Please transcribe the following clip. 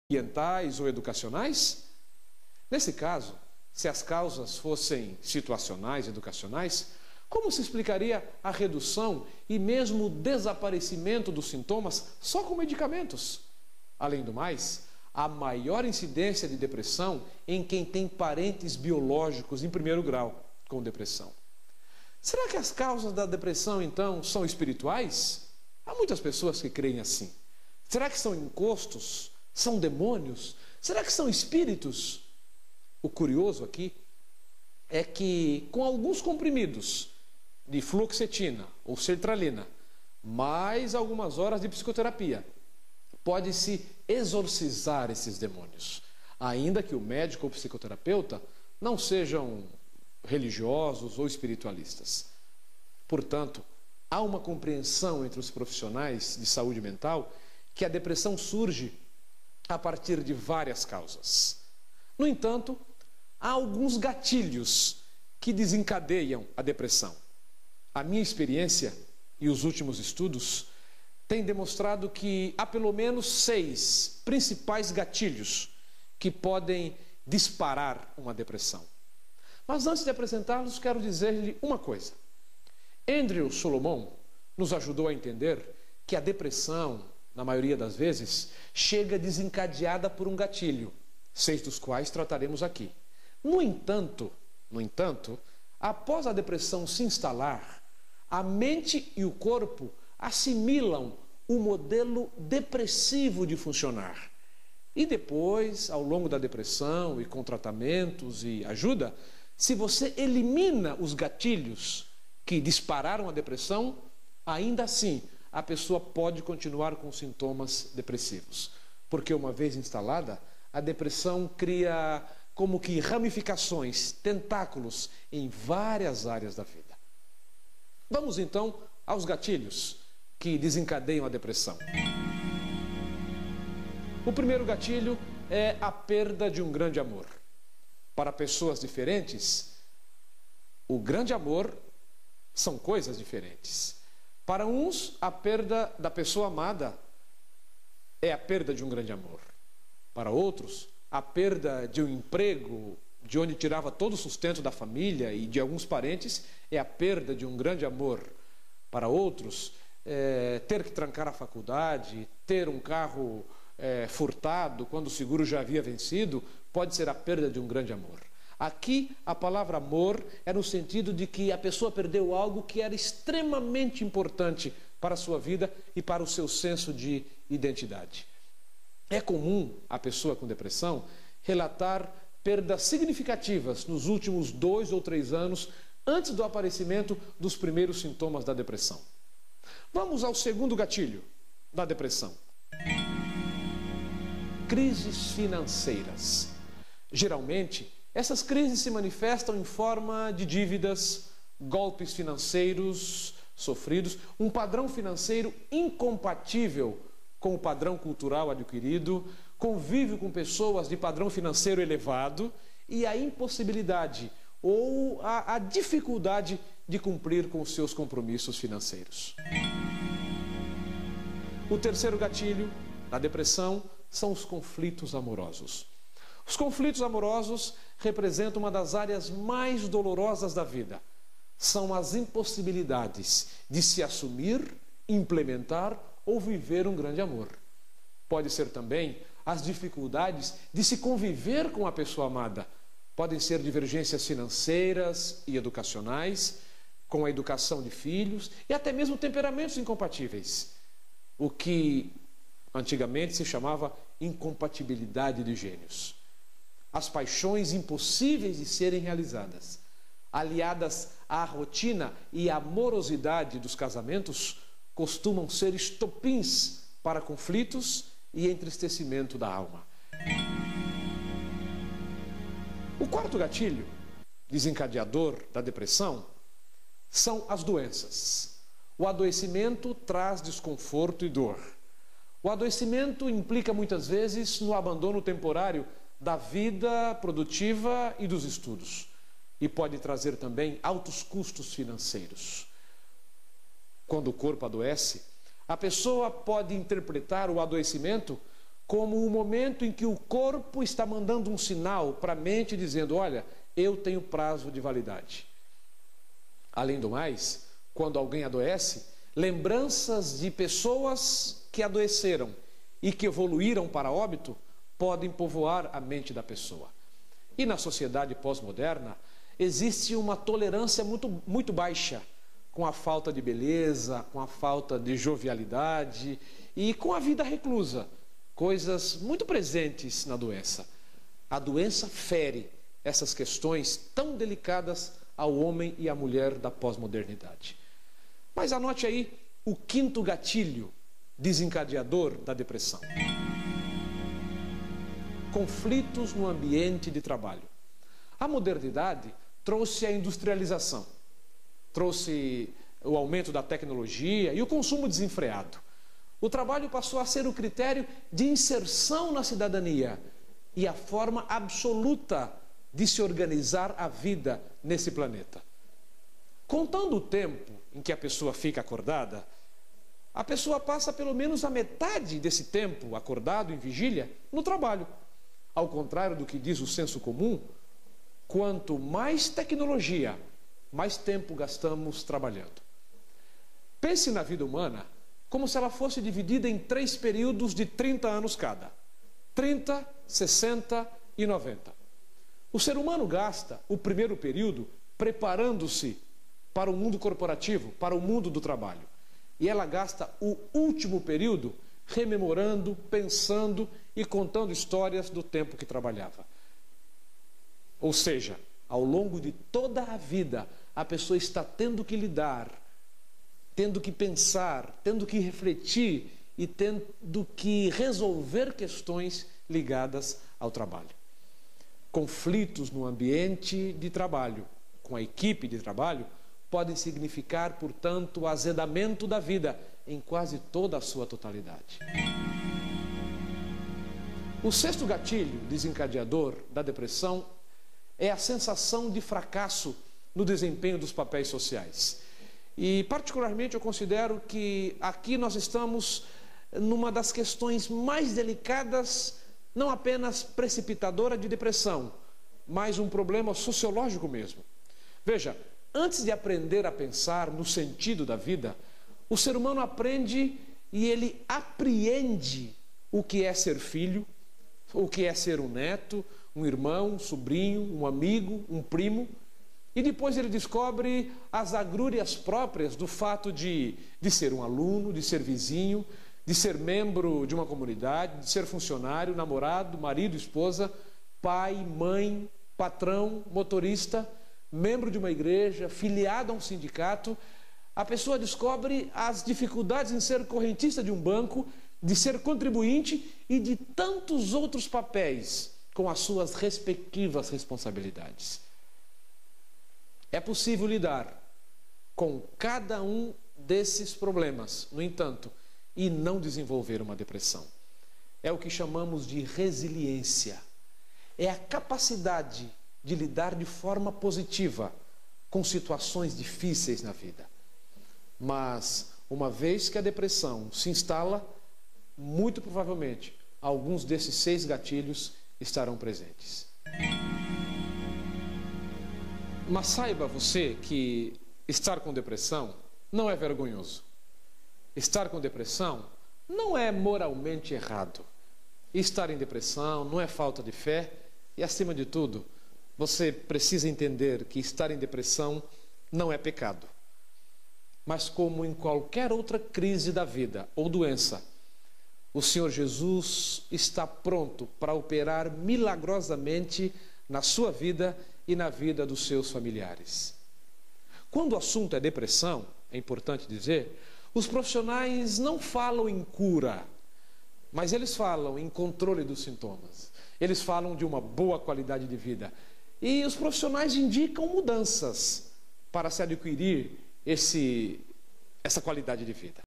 ambientais ou educacionais? Nesse caso, se as causas fossem situacionais, educacionais, como se explicaria a redução e mesmo o desaparecimento dos sintomas só com medicamentos? Além do mais, a maior incidência de depressão em quem tem parentes biológicos em primeiro grau com depressão. Será que as causas da depressão, então, são espirituais? Há muitas pessoas que creem assim. Será que são encostos? São demônios? Será que são espíritos? O curioso aqui é que com alguns comprimidos de fluoxetina ou sertralina, mais algumas horas de psicoterapia, pode-se exorcizar esses demônios, ainda que o médico ou psicoterapeuta não sejam religiosos ou espiritualistas. Portanto, há uma compreensão entre os profissionais de saúde mental que a depressão surge a partir de várias causas. No entanto, há alguns gatilhos que desencadeiam a depressão. A minha experiência e os últimos estudos têm demonstrado que há pelo menos 6 principais gatilhos que podem disparar uma depressão. Mas antes de apresentá-los, quero dizer-lhe uma coisa. Andrew Solomon nos ajudou a entender que a depressão, na maioria das vezes, chega desencadeada por um gatilho, 6 dos quais trataremos aqui. No entanto, após a depressão se instalar, a mente e o corpo assimilam o modelo depressivo de funcionar. E depois, ao longo da depressão e com tratamentos e ajuda, se você elimina os gatilhos que dispararam a depressão, ainda assim a pessoa pode continuar com sintomas depressivos. Porque uma vez instalada, a depressão cria como que ramificações, tentáculos em várias áreas da vida. Vamos então aos gatilhos que desencadeiam a depressão. O primeiro gatilho é a perda de um grande amor. Para pessoas diferentes, o grande amor são coisas diferentes. Para uns, a perda da pessoa amada é a perda de um grande amor. Para outros, a perda de um emprego, de onde tirava todo o sustento da família e de alguns parentes, é a perda de um grande amor. Para outros, ter que trancar a faculdade, ter um carro furtado quando o seguro já havia vencido, pode ser a perda de um grande amor. Aqui a palavra amor é no sentido de que a pessoa perdeu algo que era extremamente importante para a sua vida e para o seu senso de identidade. É comum a pessoa com depressão relatar perdas significativas nos últimos 2 ou 3 anos antes do aparecimento dos primeiros sintomas da depressão. Vamos ao segundo gatilho da depressão. Crises financeiras. Geralmente, essas crises se manifestam em forma de dívidas, golpes financeiros sofridos, um padrão financeiro incompatível com o padrão cultural adquirido, convívio com pessoas de padrão financeiro elevado e a impossibilidade ou a dificuldade de cumprir com os seus compromissos financeiros. O terceiro gatilho da depressão são os conflitos amorosos. Os conflitos amorosos representam uma das áreas mais dolorosas da vida. São as impossibilidades de se assumir, implementar ou viver um grande amor. Pode ser também as dificuldades de se conviver com a pessoa amada. Podem ser divergências financeiras e educacionais, com a educação de filhos e até mesmo temperamentos incompatíveis. O que antigamente se chamava incompatibilidade de gênios. As paixões impossíveis de serem realizadas, aliadas à rotina e à morosidade dos casamentos, costumam ser estopins para conflitos e entristecimento da alma. O quarto gatilho, desencadeador da depressão, são as doenças. O adoecimento traz desconforto e dor. O adoecimento implica muitas vezes no abandono temporário da vida produtiva e dos estudos. E pode trazer também altos custos financeiros. Quando o corpo adoece, a pessoa pode interpretar o adoecimento como o momento em que o corpo está mandando um sinal para a mente dizendo: olha, eu tenho prazo de validade. Além do mais, quando alguém adoece, lembranças de pessoas que adoeceram e que evoluíram para óbito podem povoar a mente da pessoa. E na sociedade pós-moderna existe uma tolerância muito baixa com a falta de beleza, com a falta de jovialidade e com a vida reclusa, coisas muito presentes na doença. A doença fere essas questões tão delicadas ao homem e à mulher da pós-modernidade. Mas anote aí o quinto gatilho desencadeador da depressão: conflitos no ambiente de trabalho. A modernidade trouxe a industrialização, trouxe o aumento da tecnologia e o consumo desenfreado. O trabalho passou a ser o critério de inserção na cidadania e a forma absoluta de se organizar a vida nesse planeta. Contando o tempo em que a pessoa fica acordada, a pessoa passa pelo menos a metade desse tempo acordado em vigília no trabalho. Ao contrário do que diz o senso comum, quanto mais tecnologia, mais tempo gastamos trabalhando. Pense na vida humana como se ela fosse dividida em 3 períodos de 30 anos cada: 30, 60 e 90. O ser humano gasta o primeiro período preparando-se para o mundo corporativo, para o mundo do trabalho. E ela gasta o último período rememorando, pensando e contando histórias do tempo que trabalhava. Ou seja, ao longo de toda a vida, a pessoa está tendo que lidar, tendo que pensar, tendo que refletir e tendo que resolver questões ligadas ao trabalho. Conflitos no ambiente de trabalho, com a equipe de trabalho, podem significar, portanto, o azedamento da vida em quase toda a sua totalidade. O sexto gatilho desencadeador da depressão é a sensação de fracasso no desempenho dos papéis sociais. E, particularmente, eu considero que aqui nós estamos numa das questões mais delicadas, não apenas precipitadora de depressão, mas um problema sociológico mesmo. Veja, antes de aprender a pensar no sentido da vida, o ser humano aprende e ele apreende o que é ser filho, o que é ser um neto, um irmão, um sobrinho, um amigo, um primo. E depois ele descobre as agrúrias próprias do fato de ser um aluno, de ser vizinho, de ser membro de uma comunidade, de ser funcionário, namorado, marido, esposa, pai, mãe, patrão, motorista, membro de uma igreja, filiado a um sindicato. A pessoa descobre as dificuldades em ser correntista de um banco, de ser contribuinte e de tantos outros papéis com as suas respectivas responsabilidades. É possível lidar com cada um desses problemas, no entanto, e não desenvolver uma depressão. É o que chamamos de resiliência. É a capacidade de lidar de forma positiva com situações difíceis na vida. Mas, uma vez que a depressão se instala, muito provavelmente, alguns desses 6 gatilhos estarão presentes. Mas saiba você que estar com depressão não é vergonhoso. Estar com depressão não é moralmente errado. Estar em depressão não é falta de fé e, acima de tudo, você precisa entender que estar em depressão não é pecado. Mas como em qualquer outra crise da vida ou doença, o Senhor Jesus está pronto para operar milagrosamente na sua vida e na vida dos seus familiares. Quando o assunto é depressão, é importante dizer, os profissionais não falam em cura, mas eles falam em controle dos sintomas. Eles falam de uma boa qualidade de vida. E os profissionais indicam mudanças para se adquirir essa qualidade de vida.